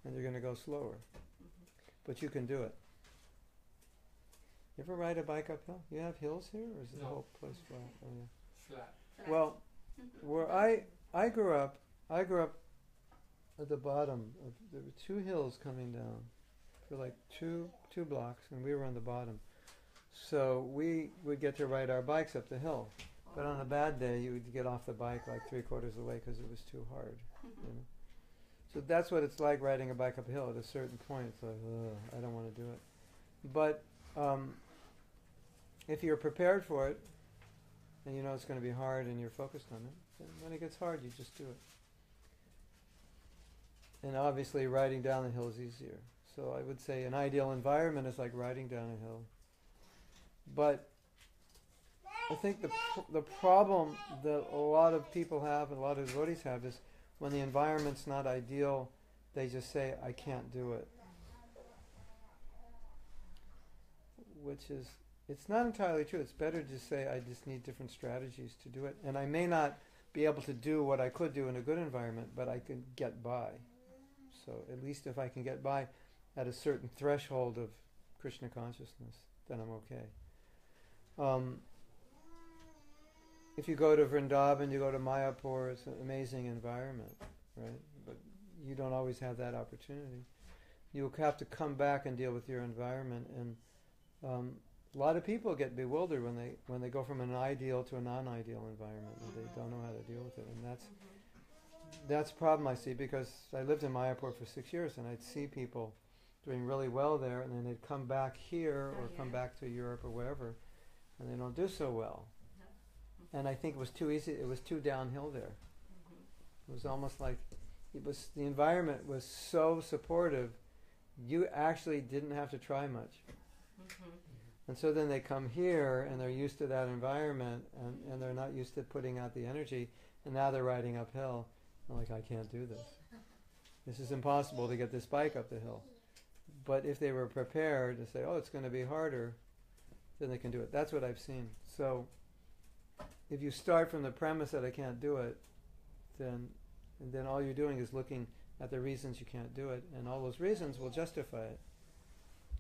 A: And you're going to go slower. But you can do it. You ever ride a bike uphill? You have hills here, or is the
B: No.
A: whole place flat? Oh, yeah.
B: Flat.
A: Well, where I grew up at the bottom. There were two hills coming down for like two blocks, and we were on the bottom. So we would get to ride our bikes up the hill. But on a bad day, you would get off the bike like 3/4 of the way because it was too hard. You know? So that's what it's like riding a bike up a hill. At a certain point, it's like, I don't want to do it. But if you're prepared for it, and you know it's going to be hard and you're focused on it, then when it gets hard, you just do it. And obviously, riding down the hill is easier. So I would say an ideal environment is like riding down a hill. But I think the problem that a lot of people have, and a lot of devotees have, is when the environment's not ideal, they just say, I can't do it. Which is, it's not entirely true. It's better to say, I just need different strategies to do it. And I may not be able to do what I could do in a good environment, but I can get by. So at least if I can get by at a certain threshold of Krishna consciousness, then I'm okay. If you go to Vrindavan, you go to Mayapur, it's an amazing environment, right? But you don't always have that opportunity. You'll have to come back and deal with your environment, and a lot of people get bewildered when they go from an ideal to a non-ideal environment, and they don't know how to deal with it, and that's a problem I see, because I lived in Mayapur for 6 years, and I'd see people doing really well there, and then they'd come back here or come back to Europe or wherever, and they don't do so well. And I think it was too easy. It was too downhill there. It was almost like the environment was so supportive, you actually didn't have to try much. And so then they come here and they're used to that environment, and they're not used to putting out the energy, and now they're riding uphill. I'm like, I can't do this. This is impossible to get this bike up the hill. But if they were prepared to say, oh, it's going to be harder, then they can do it. That's what I've seen. So if you start from the premise that I can't do it, then all you're doing is looking at the reasons you can't do it, and all those reasons will justify it.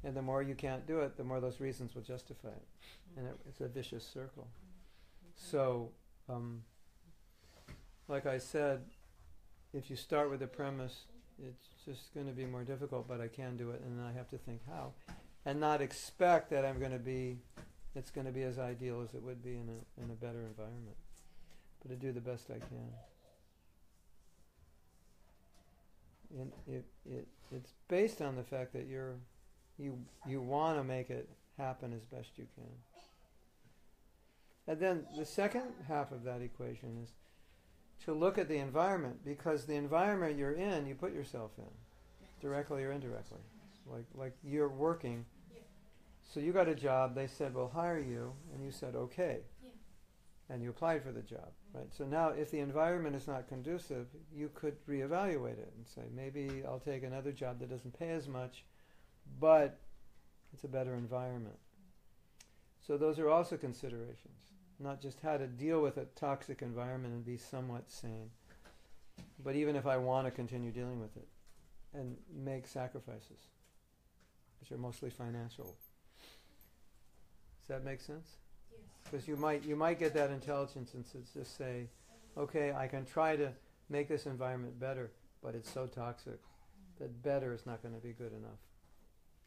A: And the more you can't do it, the more those reasons will justify it. And it's a vicious circle. So, like I said, if you start with the premise, it's just going to be more difficult, but I can do it, and then I have to think how. And not expect that it's going to be as ideal as it would be in a better environment. But to do the best I can. And it's based on the fact that you want to make it happen as best you can. And then the second half of that equation is to look at the environment, because the environment you're in, you put yourself in, directly or indirectly. Like you're working, so you got a job, they said, we'll hire you, and you said, okay. And you applied for the job, right? So now if the environment is not conducive, you could reevaluate it and say, maybe I'll take another job that doesn't pay as much, but it's a better environment. So those are also considerations, not just how to deal with a toxic environment and be somewhat sane, but even if I want to continue dealing with it and make sacrifices, which are mostly financial. Does that make sense?
C: Yes.
A: Because you might get that intelligence and just say, okay, I can try to make this environment better, but it's so toxic that better is not going to be good enough.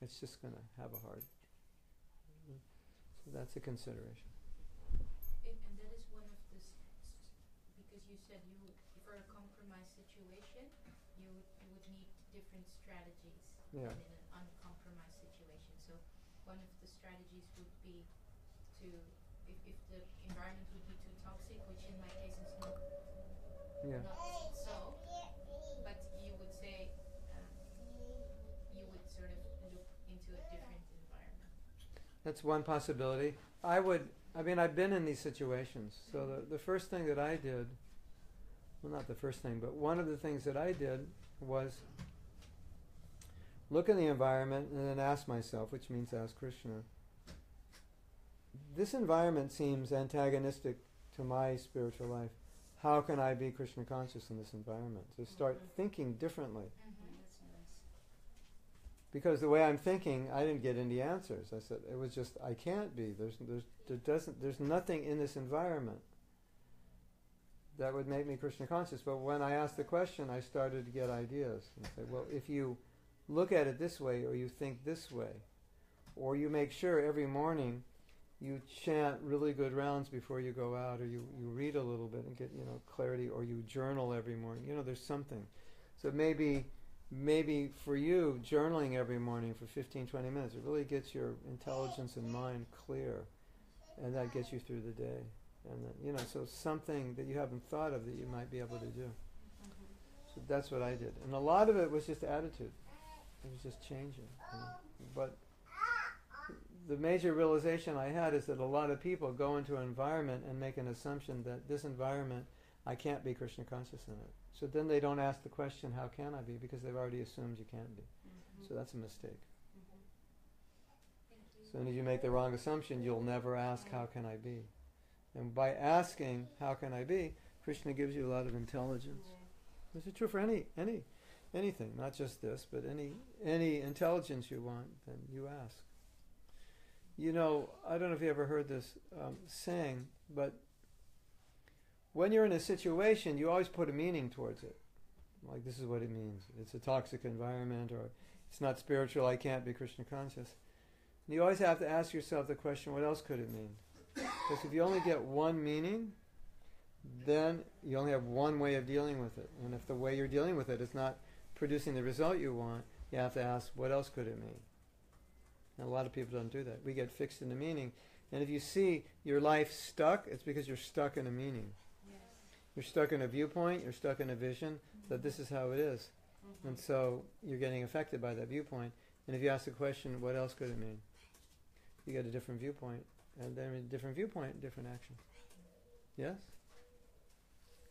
A: It's just going to have a heart. So that's a consideration.
C: And that is one of the, because you said for a compromise situation, you would need different strategies
A: Yeah.
C: than in an uncompromised situation. So one of the strategies would be to, if the environment would be too toxic, which in my case is not so, but you would say you would sort of look into a different environment.
A: That's one possibility. I've been in these situations. So the first thing that I did, well, not the first thing, but one of the things that I did was look in the environment and then ask myself, which means ask Krishna, this environment seems antagonistic to my spiritual life. How can I be Krishna conscious in this environment? To start thinking differently.
F: That's nice.
A: Because the way I'm thinking, I didn't get any answers. I said, it was just, I can't be. There's nothing in this environment that would make me Krishna conscious. But when I asked the question, I started to get ideas. And say, well, if you look at it this way, or you think this way, or you make sure every morning you chant really good rounds before you go out, or you read a little bit and get clarity, or you journal every morning. There's something. So maybe for you, journaling every morning for 15, 20 minutes, it really gets your intelligence and mind clear, and that gets you through the day. And then, so something that you haven't thought of that you might be able to do. So that's what I did. And a lot of it was just attitude. It was just changing. But the major realization I had is that a lot of people go into an environment and make an assumption that this environment, I can't be Krishna conscious in it. So then they don't ask the question, how can I be? Because they've already assumed you can't be. So that's a mistake. As soon as you make the wrong assumption, you'll never ask, how can I be? And by asking, how can I be, Krishna gives you a lot of intelligence. This is true for anything, not just this, but any intelligence you want, then you ask. I don't know if you ever heard this saying, but when you're in a situation, you always put a meaning towards it. Like, this is what it means. It's a toxic environment, or it's not spiritual, I can't be Krishna conscious. And you always have to ask yourself the question, what else could it mean? Because if you only get one meaning, then you only have one way of dealing with it. And if the way you're dealing with it is not producing the result you want, you have to ask, what else could it mean? And a lot of people don't do that. We get fixed in the meaning. And if you see your life stuck, it's because you're stuck in a meaning.
F: Yes.
A: You're stuck in a viewpoint, you're stuck in a vision, that this is how it is. And so you're getting affected by that viewpoint. And if you ask the question, what else could it mean? You get a different viewpoint. And then a different viewpoint, different action. Yes?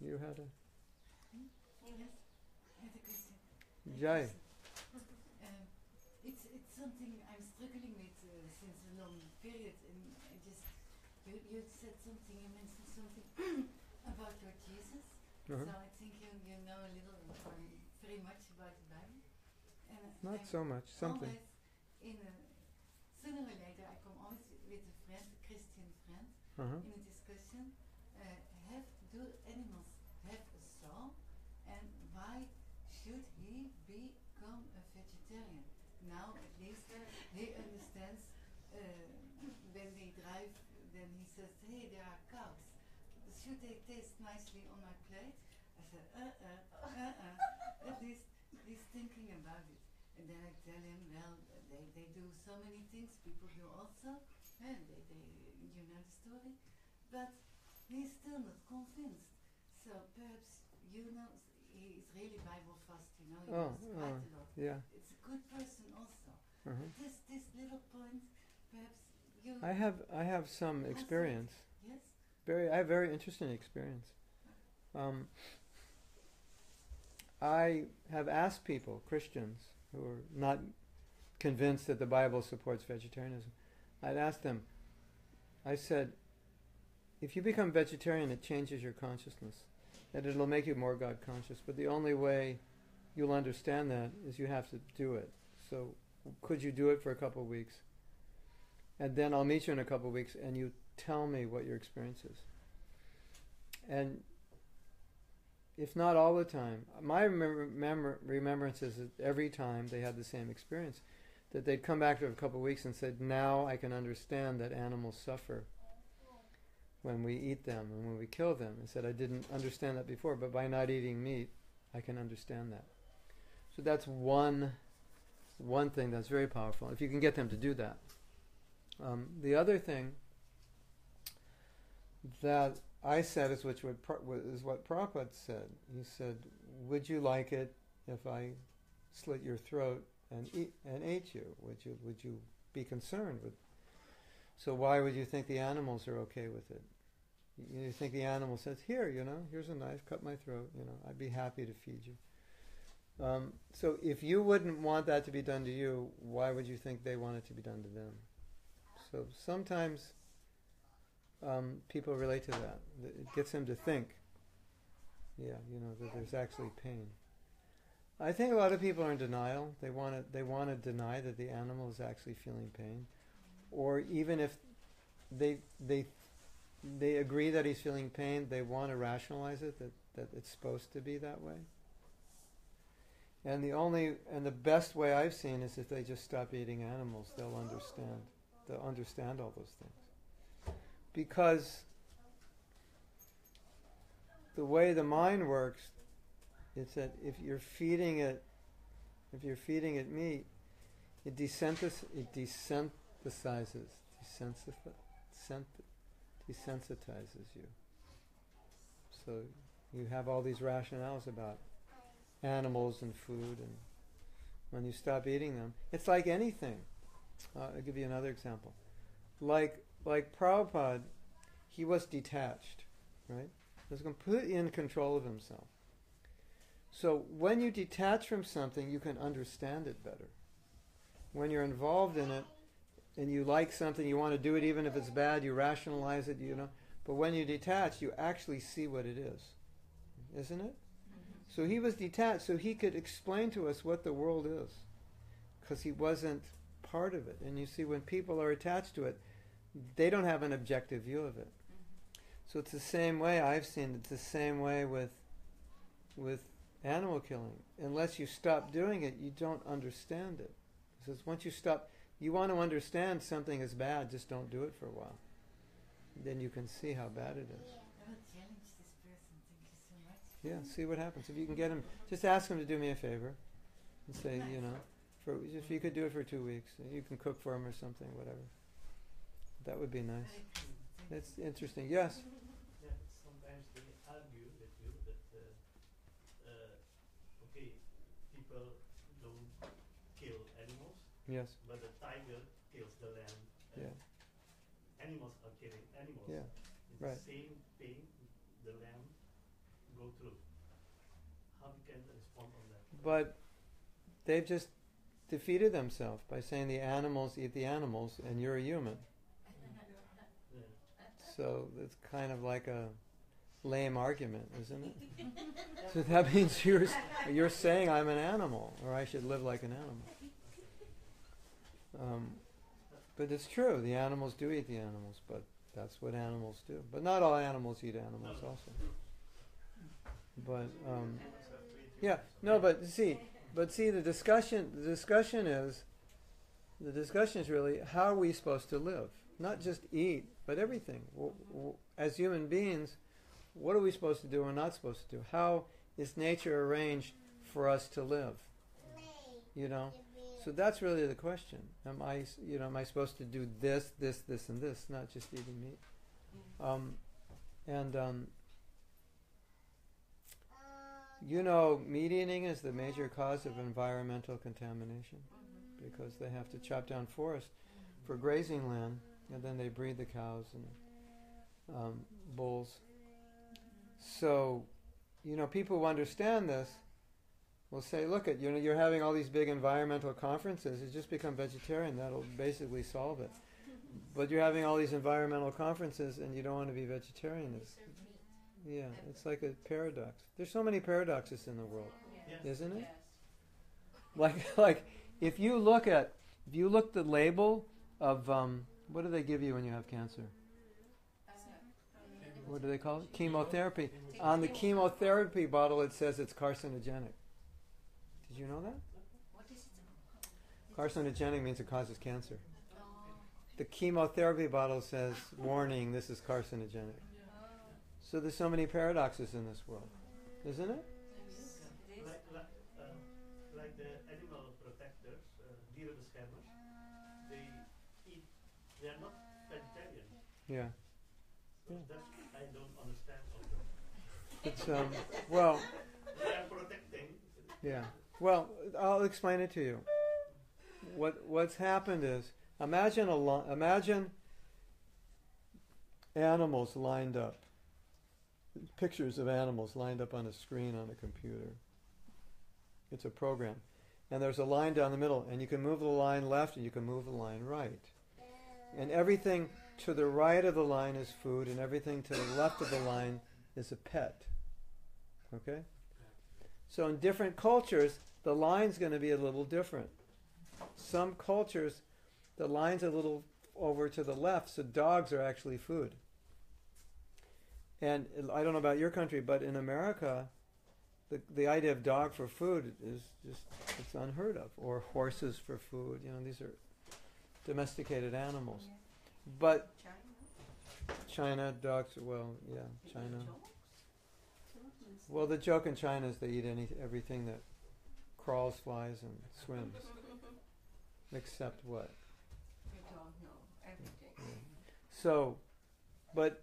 A: You had a...
D: Yes, I had a question.
A: Jai.
D: It's something I'm struggling with since a long period, and I just you said something, you mentioned something about your Jesus. So I think you know a little or very much about the Bible. And
A: Not so much, something.
D: Always sooner or later I come always with a friend, a Christian friend, in a discussion. Do animals have a soul, and why should he become a vegetarian? Now at least he understands when they drive, then he says, hey, there are cows. Should they taste nicely on my plate? I said, At least he's thinking about it. And then I tell him, well, they do so many things, people do also, and you know the story. But he's still not convinced. So perhaps, he is really Bible fast, he knows quite a lot.
A: Yeah.
D: It's a good person also. This little point, perhaps you...
A: I have some experience.
D: Yes?
A: I have very interesting experience. I have asked people, Christians, who are not convinced that the Bible supports vegetarianism, I'd asked them, I said, if you become vegetarian, it changes your consciousness. That it'll make you more God conscious. But the only way you'll understand that is you have to do it. So could you do it for a couple of weeks? and then I'll meet you in a couple of weeks, and you tell me what your experience is. And if not all the time, my remembrance is that every time they had the same experience, that they'd come back to a couple of weeks and said, now I can understand that animals suffer when we eat them and when we kill them. I said, I didn't understand that before, but by not eating meat, I can understand that. So that's one thing that's very powerful, if you can get them to do that. The other thing that I said is what Prabhupada said. He said, would you like it if I slit your throat and ate you? Would you be concerned with? So why would you think the animals are okay with it? You think the animal says, here, here's a knife, cut my throat, I'd be happy to feed you. So if you wouldn't want that to be done to you, why would you think they want it to be done to them? So sometimes people relate to that. It gets them to think, that there's actually pain. I think a lot of people are in denial. They want to deny that the animal is actually feeling pain, or even if they agree that he's feeling pain, they want to rationalize it that it's supposed to be that way. And the best way I've seen is if they just stop eating animals, they'll understand. They'll understand all those things. Because the way the mind works, it's that if you're feeding it meat, it desensitizes you. So you have all these rationales about animals and food, and when you stop eating them, it's like anything. I'll give you another example. Like Prabhupada, he was detached, right? He was completely in control of himself. So when you detach from something, you can understand it better. When you're involved in it, and you like something, you want to do it even if it's bad, you rationalize it, But when you detach, you actually see what it is. Isn't it? So he was detached, so he could explain to us what the world is. Because he wasn't part of it. And you see, when people are attached to it, they don't have an objective view of it. So it's the same way I've seen it's the same way with animal killing. Unless you stop doing it, you don't understand it. He says, once you stop, you want to understand something is bad, just don't do it for a while. Then you can see how bad it is.
D: I will challenge this person. Thank you so much.
A: Yeah, see what happens. If you can get him, just ask him to do me a favor. And say, if you could do it for 2 weeks, you can cook for him or something, whatever. That would be nice. It's interesting. Yes?
H: Yeah, sometimes they argue with you that, people don't kill animals,
A: Yes.
H: but the tiger kills the lamb.
A: Yeah.
H: Animals are killing animals.
A: Yeah.
H: It's
A: Right.
H: the same pain the lamb go through. How we can respond on that?
A: But they've just defeated themselves by saying the animals eat the animals and you're a human.
H: Yeah.
A: So it's kind of like a lame argument, isn't it? So that means you're saying I'm an animal, or I should live like an animal. But it's true, the animals do eat the animals, but that's what animals do. But not all animals eat animals also. But the discussion is really how are we supposed to live? Not just eat, but everything. As human beings, what are we supposed to do and not supposed to do? How is nature arranged for us to live? So that's really the question. Am I supposed to do this, this, this, and this, not just eating meat? Meat eating is the major cause of environmental contamination because they have to chop down forest for grazing land, and then they breed the cows and bulls. So, people who understand this will say, look, you're having all these big environmental conferences, you just become vegetarian, that'll basically solve it. But you're having all these environmental conferences and you don't want to be vegetarian. It's like a paradox. There's so many paradoxes in the world, isn't it? Like if you look the label of What do they give you when you have cancer? What do they call it? Chemotherapy. On the chemotherapy bottle it says it's carcinogenic. Did you know that?
F: What is it?
A: Carcinogenic means it causes cancer. The chemotherapy bottle says, warning, this is carcinogenic. So there's so many paradoxes in this world, isn't it?
H: Like the animal protectors, dierenbeschermers, they are not vegetarian.
A: Yeah.
H: So that's, I don't understand also.
A: It's well.
H: They are protecting.
A: Yeah. Well, I'll explain it to you. What's happened is, imagine animals lined up. Pictures of animals lined up on a screen on a computer. It's a program. And there's a line down the middle, and you can move the line left and you can move the line right. And everything to the right of the line is food, and everything to the left of the line is a pet. Okay? So in different cultures, the line's going to be a little different. Some cultures, the line's a little over to the left, so dogs are actually food. And I don't know about your country, but in America, the idea of dog for food is just, it's unheard of. Or horses for food. You know, these are domesticated animals.
F: Yeah.
A: But China, dogs, well, yeah, China. Well, the joke in China is they eat everything that crawls, flies, and swims. Except what?
F: You don't know everything.
A: Yeah. So, but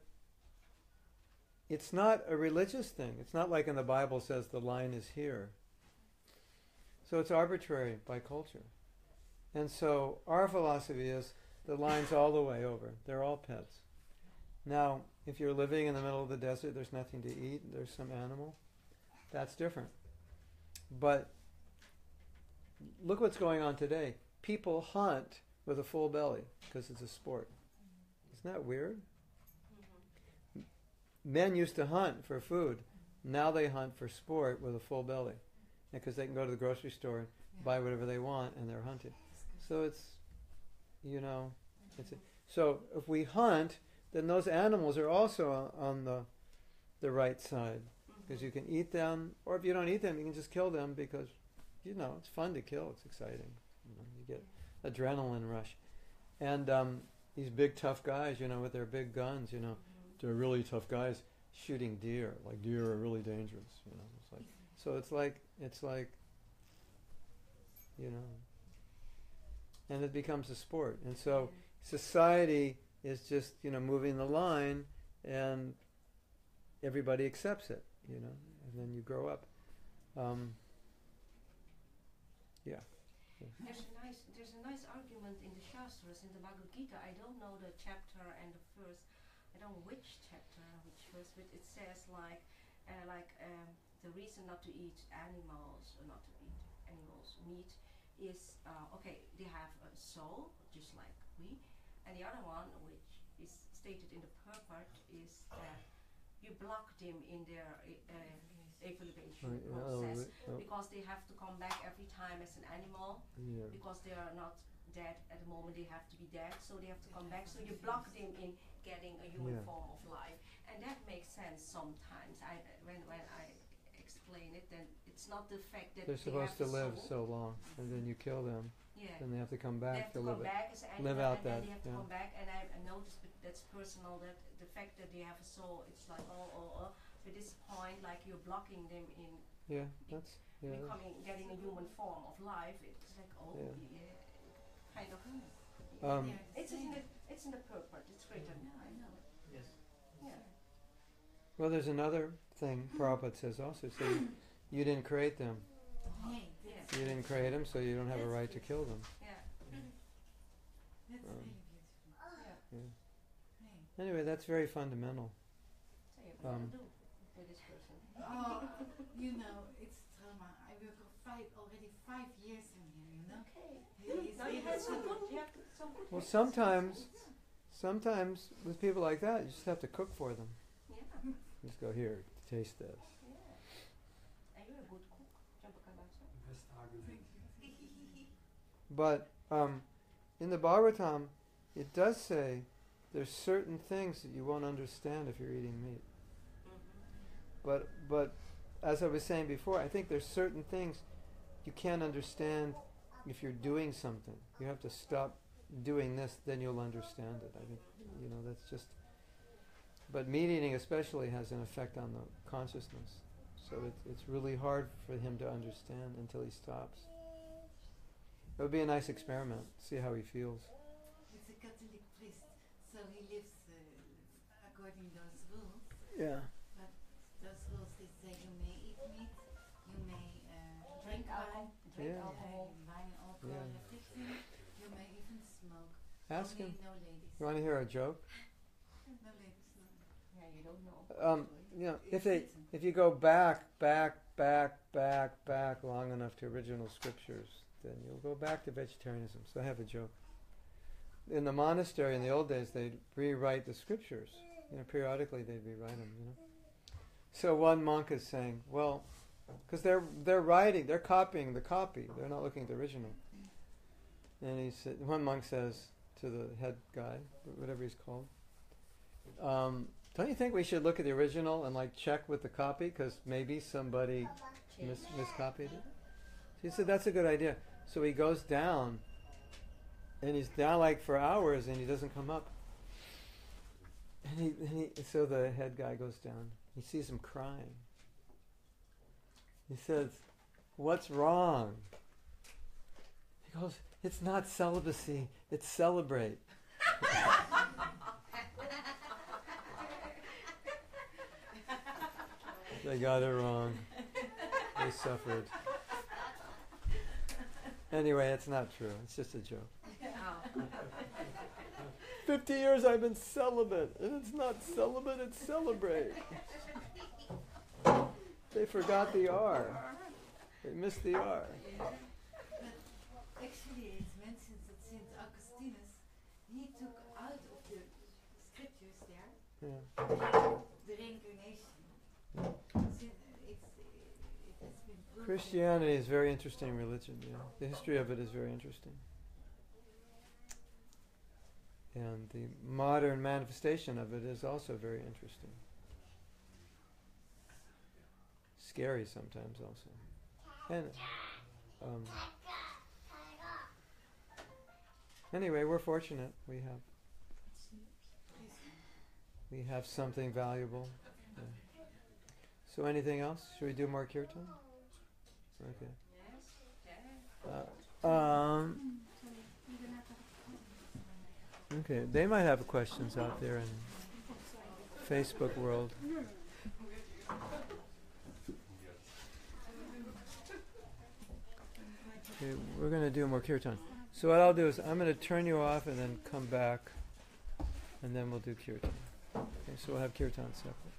A: it's not a religious thing. It's not like in the Bible says the line is here. So it's arbitrary by culture. And so our philosophy is the line's all the way over. They're all pets. Now, if you're living in the middle of the desert, there's nothing to eat, there's some animal, that's different. But look what's going on today. People hunt with a full belly because it's a sport. Isn't that weird? Men used to hunt for food. Now they hunt for sport with a full belly because they can go to the grocery store and buy whatever they want, and they're hunting. So it's, you know, so if we hunt, then those animals are also on the right side because you can eat them, or if you don't eat them, you can just kill them because, you know, it's fun to kill. It's exciting. You know, you get adrenaline rush. And these big tough guys, you know, with their big guns, you know, they're really tough guys shooting deer. Like deer are really dangerous, you know. It's like, so it's like, you know, and it becomes a sport. And so society is just, you know, moving the line, and everybody accepts it, you know, and then you grow up. Yeah.
F: There's a nice argument in the Shastras, in the Bhagavad Gita. I don't know the chapter and the verse. I don't know which chapter, which verse, but it says the reason not to eat animals, or not to eat animals' meat, is they have a soul, just like we, and the other one, which is stated in the purport, is that you block them in their evaluation process because they have to come back every time as an animal because they are not dead at the moment, they have to be dead, so they have to come back, so you block them in getting a human form of life, and that makes sense sometimes. When I explain it, then it's not the fact that
A: they're supposed to live so long, and then you kill them, then they have to come back to live out that.
F: They have to come back, and I noticed, but that's personal, that the fact that they have a soul, it's like to this point, like you're blocking them in getting a human form of life. It's like kind of. It's in the purport. It's written. I know.
H: Yes.
F: Yeah.
A: Well, there's another thing Prabhupada says also. So you didn't create them.
F: Yes.
A: You didn't create them, so you don't have a right to kill them.
F: Yeah.
D: That's really beautiful.
A: Yeah. Anyway, that's very fundamental.
F: So you can do with this person.
D: Oh, you know, it's trauma. I work already 5 years in here, you know.
F: Okay. Now you have some good.
A: Well, sometimes with people like that, you just have to cook for them.
F: Yeah.
A: Just go, here, taste this.
F: Yeah. And you're a good cook.
A: But in the Bhagavatam, it does say there's certain things that you won't understand if you're eating meat. But as I was saying before, I think there's certain things you can't understand if you're doing something. You have to stop doing this, then you'll understand it. I think, that's just... But meat eating especially has an effect on the consciousness. So it's really hard for him to understand until he stops. It would be a nice experiment, see how he feels.
D: It's a Catholic priest, so he lives according to those rules.
A: Yeah.
D: But those rules, they say you may eat meat, you may drink wine,
F: alcohol.
D: wine, alcohol,
A: Yeah.
D: everything. You may even smoke.
A: Ask
D: Only
A: him.
D: no ladies.
A: You want to hear a joke?
D: No ladies, no.
F: Yeah, you don't know.
A: If you go back long enough to original scriptures, then you'll go back to vegetarianism. So I have a joke. In the monastery in the old days, they'd rewrite the scriptures. Periodically they'd rewrite them. So one monk is saying, well, because they're copying the copy. They're not looking at the original. And he said, one monk says to the head guy, whatever he's called, don't you think we should look at the original and check with the copy, because maybe somebody miscopied it? He said that's a good idea. So he goes down, and he's down for hours, and he doesn't come up. So the head guy goes down. He sees him crying. He says, "What's wrong?" He goes, "It's not celibacy, it's celebrate." They got it wrong. They suffered. Anyway, it's not true. It's just a joke. 50 years I've been celibate, and it's not celibate, it's celebrate. They forgot the R. They missed the R.
D: But actually, it's mentioned that Saint Augustinus, he took out of the scriptures there the reincarnation. It has been proven.
A: Christianity is a very interesting religion. The history of it is very interesting. And the modern manifestation of it is also very interesting. Scary sometimes also. And anyway, we're fortunate. We have something valuable. Yeah. So anything else? Should we do more kirtan? Okay. Okay, they might have questions out there in Facebook world. Okay, we're going to do more kirtan. So what I'll do is I'm going to turn you off and then come back, and then we'll do kirtan. Okay, so we'll have kirtan separate.